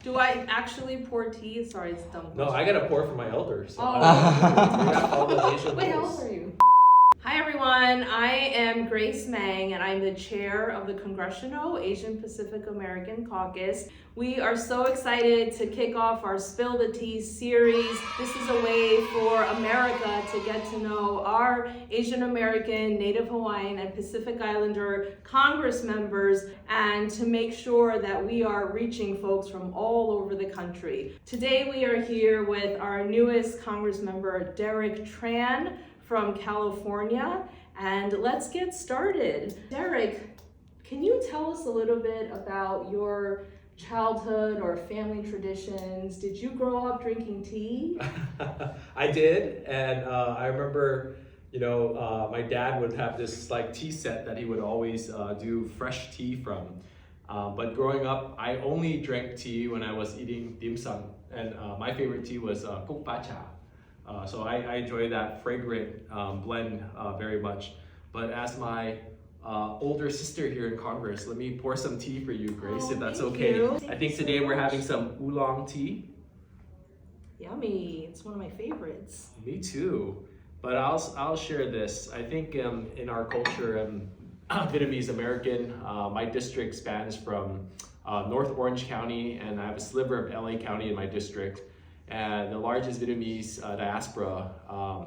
Do I actually pour tea? Sorry, it's dumb. No, I gotta pour for my elders. So Oh. we got all the Asian Wait, how rules. old are you? Hi everyone, I am Grace Meng and I'm the chair of the Congressional Asian Pacific American Caucus. We are so excited to kick off our Spill the Tea series. This is a way for America to get to know our Asian American, Native Hawaiian, and Pacific Islander Congress members and to make sure that we are reaching folks from all over the country. Today we are here with our newest Congress member, Derek Tran, from California, and let's get started. Derek, can you tell us a little bit about your childhood or family traditions? Did you grow up drinking tea? I did, and I remember, my dad would have this like tea set that he would always do fresh tea from. But growing up, I only drank tea when I was eating dim sum, and my favorite tea was kuk pa cha. So I enjoy that fragrant blend very much. But as my older sister here in Congress, let me pour some tea for you, Grace, if that's okay. You. I think today we're having some oolong tea. Yummy, it's one of my favorites. Me too. But I'll share this. I think in our culture, Vietnamese American, my district spans from North Orange County, and I have a sliver of LA County in my district. And the largest Vietnamese diaspora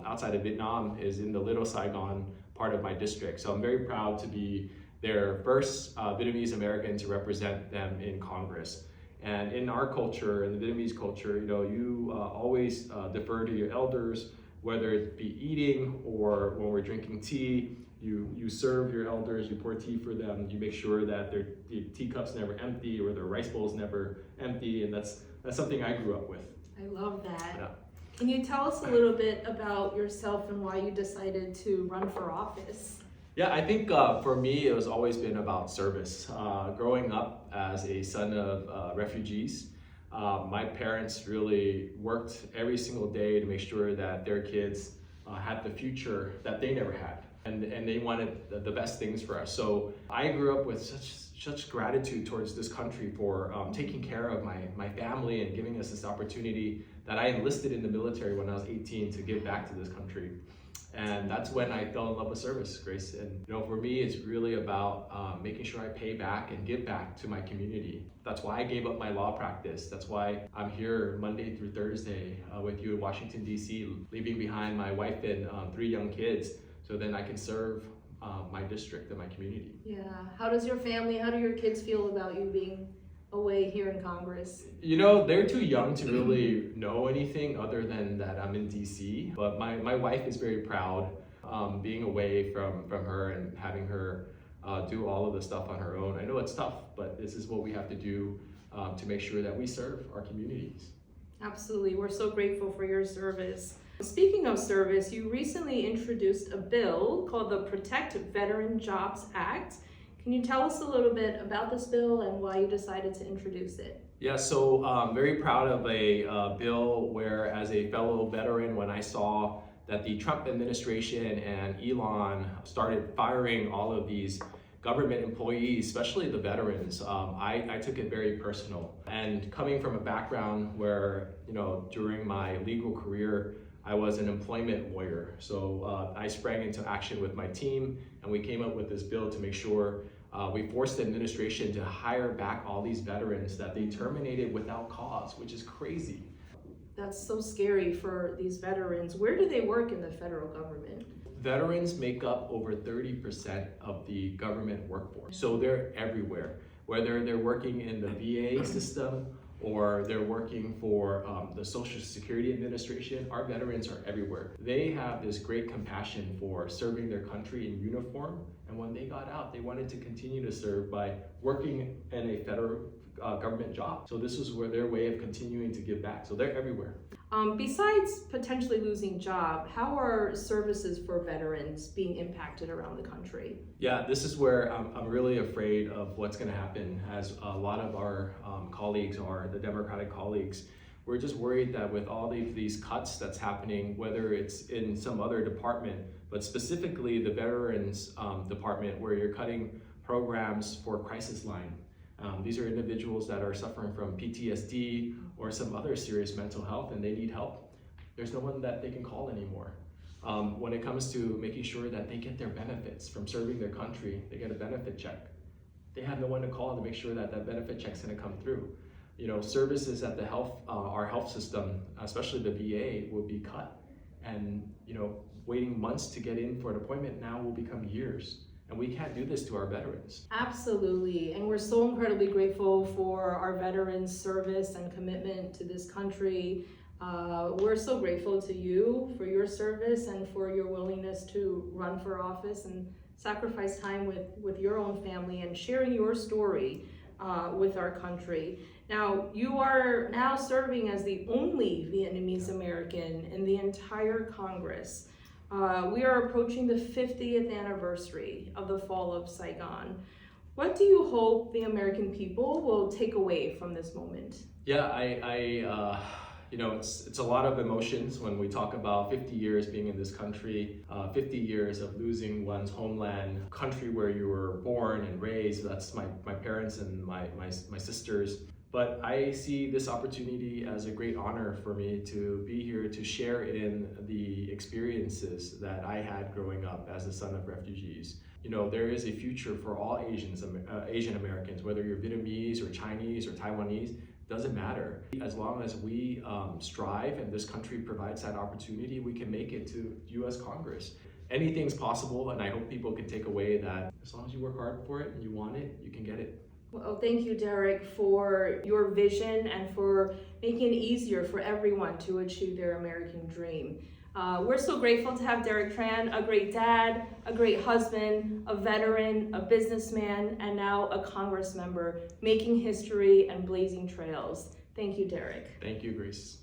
outside of Vietnam is in the Little Saigon part of my district. So I'm very proud to be their first Vietnamese American to represent them in Congress. And in our culture, in the Vietnamese culture, you always defer to your elders, whether it be eating or when we're drinking tea. You serve your elders, you pour tea for them, you make sure that their teacups never empty or their rice bowls never empty, and that's something I grew up with. I love that. Yeah. Can you tell us a little bit about yourself and why you decided to run for office? Yeah, I think for me, it was always been about service. Growing up as a son of refugees, my parents really worked every single day to make sure that their kids had the future that they never had. And they wanted the best things for us. So I grew up with such gratitude towards this country for taking care of my family and giving us this opportunity that I enlisted in the military when I was 18 to give back to this country. And that's when I fell in love with service, Grace. And for me, it's really about making sure I pay back and give back to my community. That's why I gave up my law practice. That's why I'm here Monday through Thursday with you in Washington, D.C., leaving behind my wife and 3 young kids, so then I can serve my district and my community. Yeah, how do your kids feel about you being away here in Congress? They're too young to really know anything other than that I'm in DC, but my wife is very proud being away from her and having her do all of the stuff on her own. I know it's tough, but this is what we have to do to make sure that we serve our communities. Absolutely, we're so grateful for your service. Speaking of service, you recently introduced a bill called the Protect Veteran Jobs Act. Can you tell us a little bit about this bill and why you decided to introduce it? Yeah, so I'm very proud of a bill where, as a fellow veteran, when I saw that the Trump administration and Elon started firing all of these government employees, especially the veterans, I took it very personal. And coming from a background where, during my legal career, I was an employment lawyer. So I sprang into action with my team, and we came up with this bill to make sure we forced the administration to hire back all these veterans that they terminated without cause, which is crazy. That's so scary for these veterans. Where do they work in the federal government? Veterans make up over 30% of the government workforce. So they're everywhere, whether they're working in the VA system or they're working for the Social Security Administration. Our veterans are everywhere. They have this great compassion for serving their country in uniform, and when they got out, they wanted to continue to serve by working in a federal government job. So this was their way of continuing to give back. So they're everywhere. Besides potentially losing job, how are services for veterans being impacted around the country? Yeah, this is where I'm really afraid of what's going to happen, as a lot of our colleagues are, the Democratic colleagues. We're just worried that with all these cuts that's happening, whether it's in some other department, but specifically the Veterans Department, where you're cutting programs for crisis line, These are individuals that are suffering from PTSD or some other serious mental health, and they need help. There's no one that they can call anymore. When it comes to making sure that they get their benefits from serving their country, they get a benefit check. They have no one to call to make sure that that benefit check's going to come through. Services at the our health system, especially the VA, will be cut, and waiting months to get in for an appointment now will become years. And we can't do this to our veterans. Absolutely, and we're so incredibly grateful for our veterans' service and commitment to this country. We're so grateful to you for your service and for your willingness to run for office and sacrifice time with your own family and sharing your story with our country. Now, you are now serving as the only Vietnamese American in the entire Congress. We are approaching the 50th anniversary of the Fall of Saigon. What do you hope the American people will take away from this moment? Yeah, it's a lot of emotions when we talk about 50 years being in this country, 50 years of losing one's homeland, country where you were born and raised. That's my parents and my sisters. But I see this opportunity as a great honor for me to be here to share in the experiences that I had growing up as a son of refugees. There is a future for all Asian Americans, whether you're Vietnamese or Chinese or Taiwanese, doesn't matter. As long as we strive and this country provides that opportunity, we can make it to US Congress. Anything's possible, and I hope people can take away that as long as you work hard for it and you want it, you can get it. Well, thank you, Derek, for your vision and for making it easier for everyone to achieve their American dream. We're so grateful to have Derek Tran, a great dad, a great husband, a veteran, a businessman, and now a Congress member, making history and blazing trails. Thank you, Derek. Thank you, Grace.